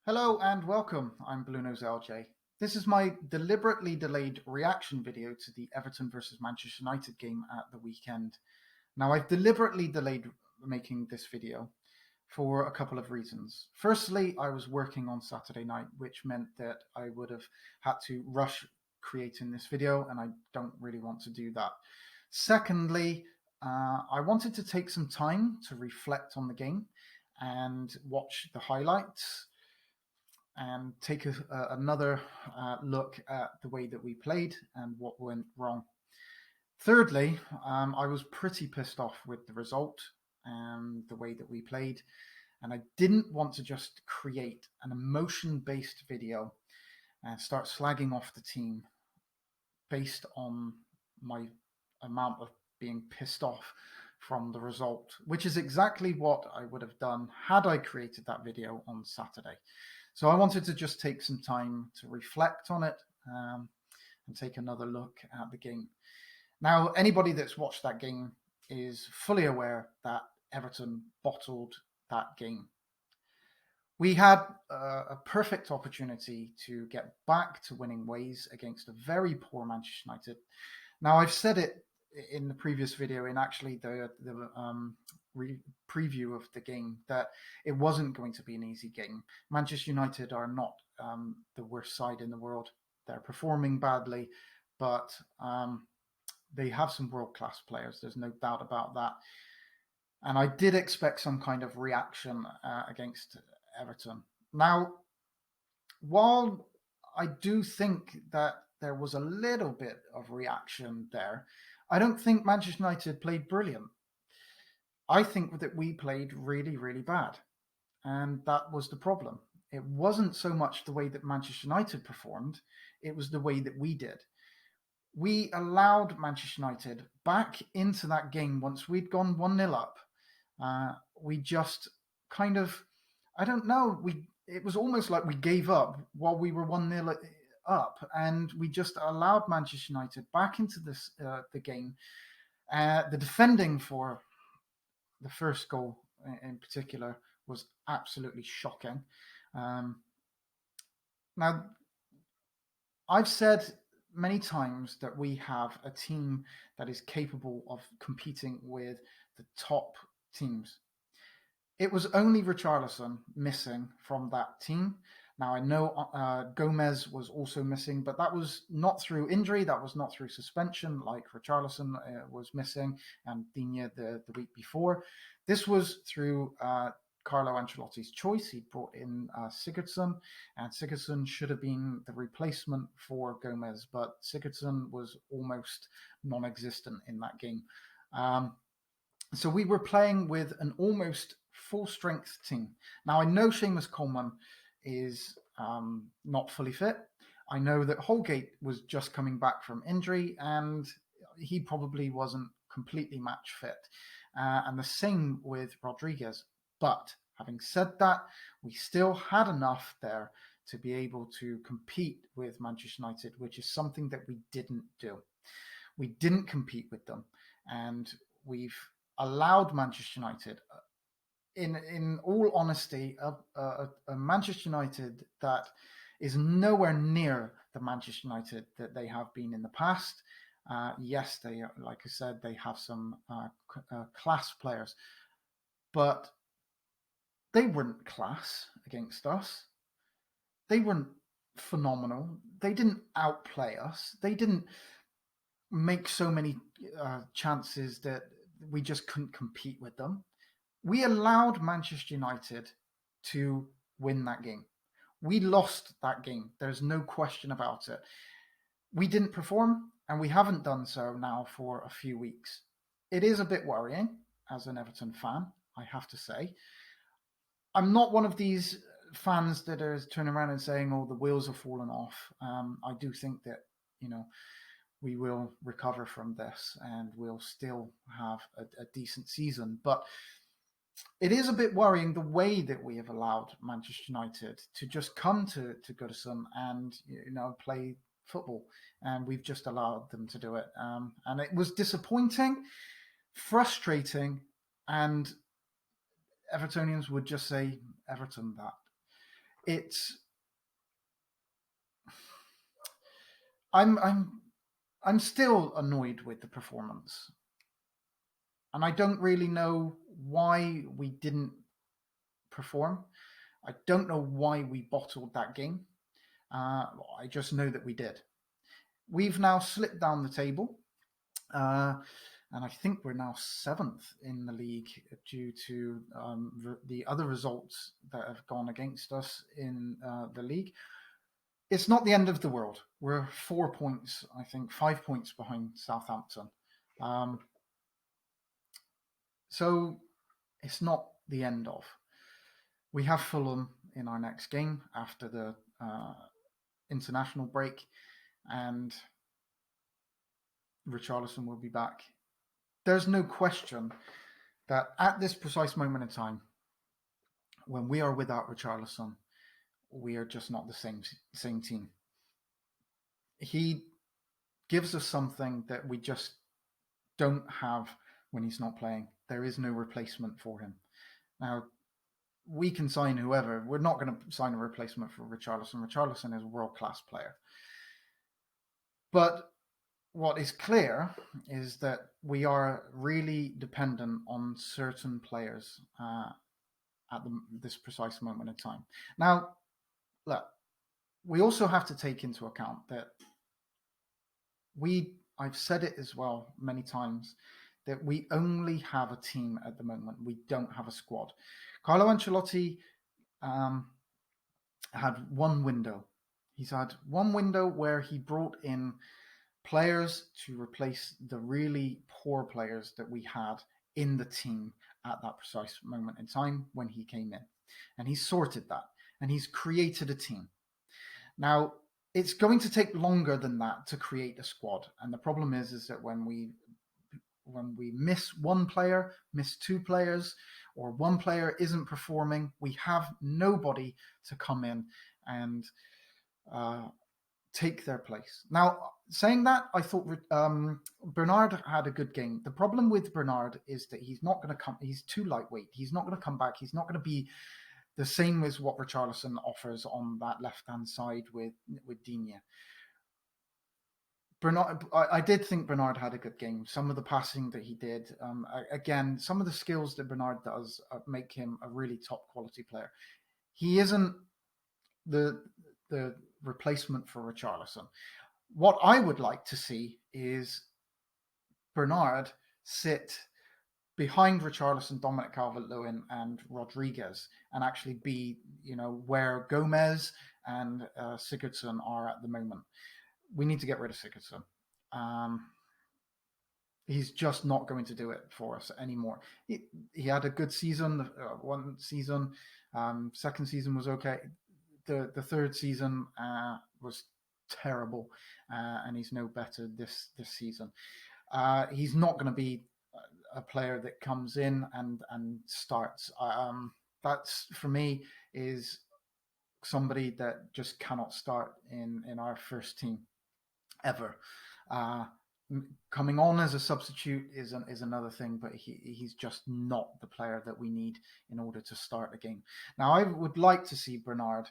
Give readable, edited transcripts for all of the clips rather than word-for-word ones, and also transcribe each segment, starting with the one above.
Hello and welcome. I'm BluenoseLJ. This is my deliberately delayed reaction video to the Everton versus Manchester United game at the weekend. Now, I've deliberately delayed making this video for a couple of reasons. Firstly, I was working on Saturday night, which meant that I would have had to rush creating this video, and I don't really want to do that. Secondly, I wanted to take some time to reflect on the game and watch the highlights and take another look at the way that we played and what went wrong. Thirdly, I was pretty pissed off with the result and the way that we played, and I didn't want to just create an emotion-based video and start slagging off the team based on my amount of being pissed off from the result, which is exactly what I would have done had I created that video on Saturday. So I wanted to just take some time to reflect on it and take another look at the game. Now, anybody that's watched that game is fully aware that Everton bottled that game. We had a perfect opportunity to get back to winning ways against a very poor Manchester United. Now, I've said it in the previous video, in actually the preview of the game, that it wasn't going to be an easy game. Manchester United are not the worst side in the world. They're performing badly, but they have some world-class players. There's no doubt about that. And I did expect some kind of reaction against Everton. Now, while I do think that there was a little bit of reaction there, I don't think Manchester United played brilliant. I think that we played really, really bad. And that was the problem. It wasn't so much the way that Manchester United performed, it was the way that we did. We allowed Manchester United back into that game once we'd gone 1-0 up. We just kind of, I don't know, it was almost like we gave up while we were 1-0 up, and we just allowed Manchester United back into the game. The defending for the first goal in particular was absolutely shocking. Now, I've said many times that we have a team that is capable of competing with the top teams. It was only Richarlison missing from that team. Now, I know Gomez was also missing, but that was not through injury. That was not through suspension, like Richarlison was missing and Digne the week before. This was through Carlo Ancelotti's choice. He brought in Sigurdsson, and Sigurdsson should have been the replacement for Gomez, but Sigurdsson was almost non-existent in that game. So we were playing with an almost full-strength team. Now, I know Seamus Coleman is not fully fit. I know that Holgate was just coming back from injury, and he probably wasn't completely match fit. And the same with Rodriguez. But having said that, we still had enough there to be able to compete with Manchester United, which is something that we didn't do. We didn't compete with them, and we've allowed Manchester United, in all honesty, a Manchester United that is nowhere near the Manchester United that they have been in the past. Yes, they, like I said, they have some class players, but they weren't class against us. They weren't phenomenal. They didn't outplay us. They didn't make so many chances that we just couldn't compete with them. We allowed Manchester United to win that game. We lost that game. There's no question about it. We didn't perform, and we haven't done so now for a few weeks. It is a bit worrying as an Everton fan, I have to say. I'm not one of these fans that are turning around and saying, oh, the wheels have fallen off. I do think that, we will recover from this and we'll still have a decent season. But it is a bit worrying the way that we have allowed Manchester United to just come to Goodison and play football, and we've just allowed them to do it. And it was disappointing, frustrating, and Evertonians would just say Everton that. it's I'm still annoyed with the performance, and I don't really know why we didn't perform. I don't know why we bottled that game. I just know that we did. We've now slipped down the table, and I think we're now seventh in the league due to the other results that have gone against us in the league. It's not the end of the world. We're 4 points, I think, 5 points behind Southampton. So it's not the end of. We have Fulham in our next game after the international break, and Richarlison will be back. There's no question that at this precise moment in time, when we are without Richarlison, we are just not the same team. He gives us something that we just don't have when he's not playing. There is no replacement for him. Now, we can sign whoever. We're not going to sign a replacement for Richarlison. Richarlison is a world-class player. But what is clear is that we are really dependent on certain players at this precise moment in time. Now, look, we also have to take into account that I've said it as well many times, that we only have a team at the moment. We don't have a squad. Carlo Ancelotti had one window. He's had one window where he brought in players to replace the really poor players that we had in the team at that precise moment in time when he came in. And he's sorted that. And he's created a team. Now, it's going to take longer than that to create a squad. And the problem is that when we miss one player, miss two players, or one player isn't performing, we have nobody to come in and take their place. Now, saying that, I thought Bernard had a good game. The problem with Bernard is that he's not going to come. He's too lightweight. He's not going to come back. He's not going to be the same as what Richarlison offers on that left-hand side with Digne. Bernard, I did think Bernard had a good game. Some of the passing that he did, again, some of the skills that Bernard does make him a really top quality player. He isn't the replacement for Richarlison. What I would like to see is Bernard sit behind Richarlison, Dominic Calvert-Lewin, and Rodriguez, and actually be, where Gomez and Sigurdsson are at the moment. We need to get rid of Sigurdsson. He's just not going to do it for us anymore. He had a good season, one season. Second season was okay. The third season was terrible, and he's no better this season. He's not going to be a player that comes in and starts. That's, for me, is somebody that just cannot start in our first team ever. Coming on as a substitute is another thing, but he's just not the player that we need in order to start a game. Now, I would like to see Bernard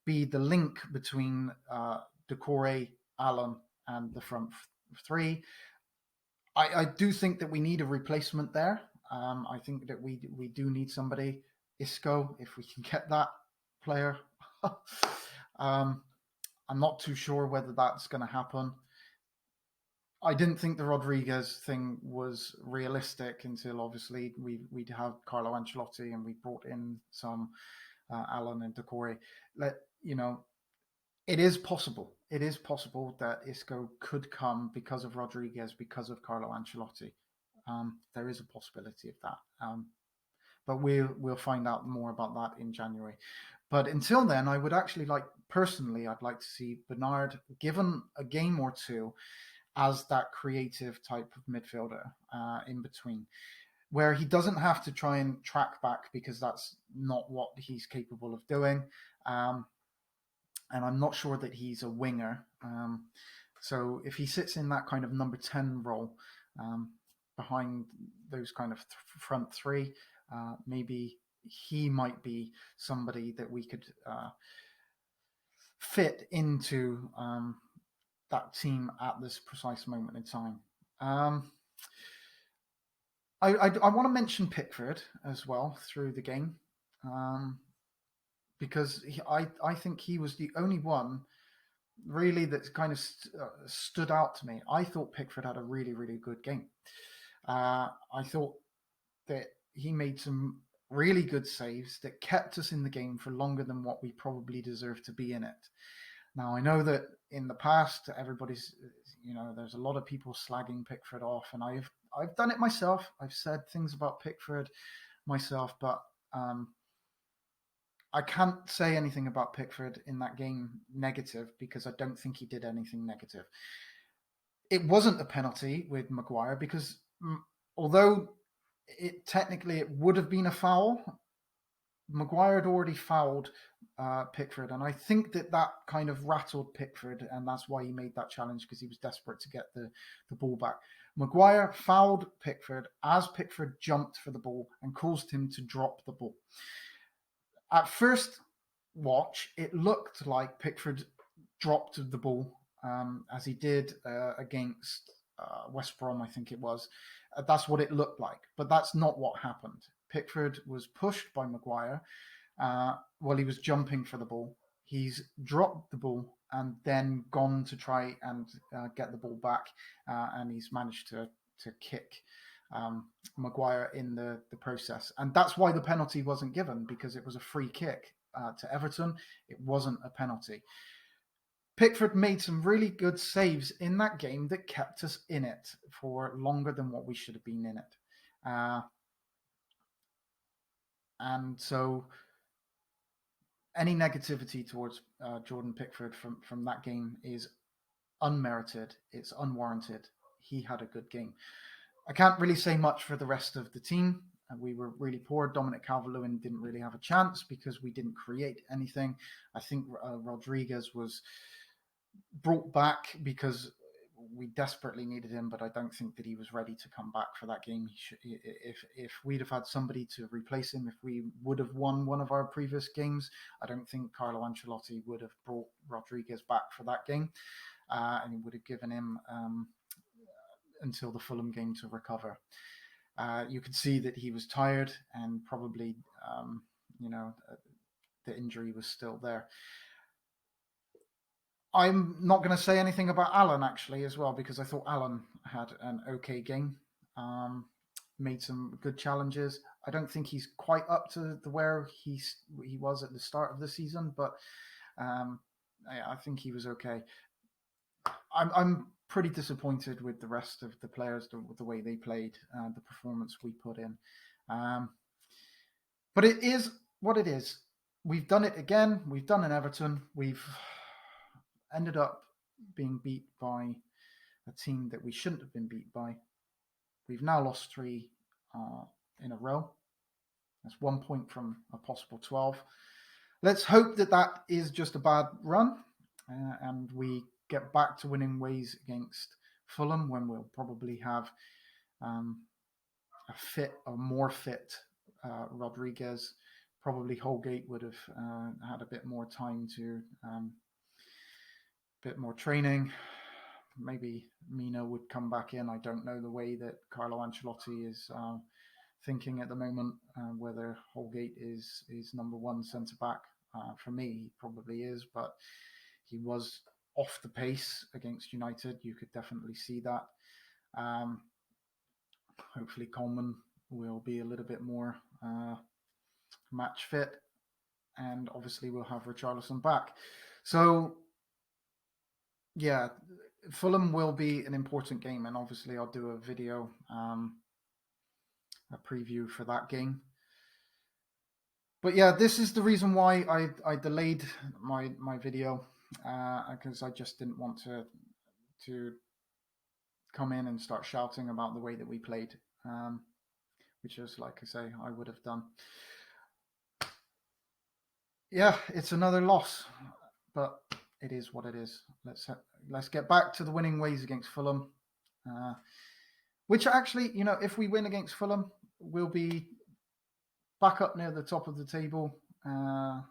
be the link between Doucouré, Allen, and the front three. I do think that we need a replacement there. I think that we do need somebody. Isco, if we can get that player. I'm not too sure whether that's going to happen. I didn't think the Rodriguez thing was realistic until obviously we'd have Carlo Ancelotti and we brought in some Allen and Doucouré. It is possible. It is possible that Isco could come because of Rodriguez, because of Carlo Ancelotti. There is a possibility of that. But we'll find out more about that in January. But until then, I would actually I'd like to see Bernard given a game or two as that creative type of midfielder in between, where he doesn't have to try and track back because that's not what he's capable of doing. And I'm not sure that he's a winger. So if he sits in that kind of number 10 role behind those kind of front three, maybe he might be somebody that we could fit into that team at this precise moment in time. I want to mention Pickford as well through the game, because I think he was the only one really that kind of stood out to me. I thought Pickford had a really, really good game. I thought that he made some really good saves that kept us in the game for longer than what we probably deserved to be in it. Now, I know that in the past, everybody's, there's a lot of people slagging Pickford off, and I've done it myself. I've said things about Pickford myself, but I can't say anything about Pickford in that game negative, because I don't think he did anything negative. It wasn't a penalty with Maguire, because although technically it would have been a foul, Maguire had already fouled Pickford, and I think that kind of rattled Pickford, and that's why he made that challenge, because he was desperate to get the ball back. Maguire fouled Pickford as Pickford jumped for the ball and caused him to drop the ball. At first watch, it looked like Pickford dropped the ball, as he did against West Brom, I think it was. That's what it looked like, but that's not what happened. Pickford was pushed by Maguire while he was jumping for the ball. He's dropped the ball and then gone to try and get the ball back, and he's managed to kick Maguire in the process. And that's why the penalty wasn't given, because it was a free kick to Everton. It wasn't a penalty. Pickford made some really good saves in that game that kept us in it for longer than what we should have been in it. And so any negativity towards Jordan Pickford from that game is unmerited. It's unwarranted. He had a good game. I can't really say much for the rest of the team. We were really poor. Dominic Calvert-Lewin didn't really have a chance because we didn't create anything. I think Rodriguez was brought back because we desperately needed him, but I don't think that he was ready to come back for that game. If we'd have had somebody to replace him, if we would have won one of our previous games, I don't think Carlo Ancelotti would have brought Rodriguez back for that game, and he would have given him until the Fulham game to recover. You could see that he was tired, and probably, the injury was still there. I'm not going to say anything about Alan actually as well, because I thought Alan had an okay game, made some good challenges. I don't think he's quite up to where he was at the start of the season, but I think he was okay. I'm pretty disappointed with the rest of the players, the way they played, the performance we put in. But it is what it is. We've done it again. We've done in Everton. We've ended up being beat by a team that we shouldn't have been beat by. We've now lost 3 in a row. That's 1 point from a possible 12. Let's hope that is just a bad run, and we get back to winning ways against Fulham, when we'll probably have a more fit Rodriguez. Probably Holgate would have had a bit more time to bit more training. Maybe Mina would come back in. I don't know the way that Carlo Ancelotti is thinking at the moment, whether Holgate is number 1 centre back. For me, he probably is, but he was off the pace against United. You could definitely see that. Hopefully Coleman will be a little bit more match fit, and obviously we'll have Richarlison back. So yeah, Fulham will be an important game, and obviously I'll do a video, a preview for that game. But yeah, this is the reason why I delayed my video, because I just didn't want to come in and start shouting about the way that we played, which is, like I say, I would have done. Yeah, it's another loss, but it is what it is. Let's get back to the winning ways against Fulham, which actually, if we win against Fulham, we'll be back up near the top of the table. We're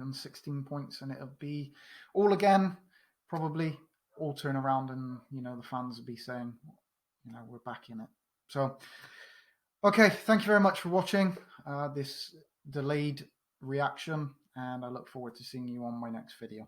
on 16 points, and it'll be all again, probably all turn around, and the fans will be saying, we're back in it. So, okay, thank you very much for watching this delayed reaction, and I look forward to seeing you on my next video.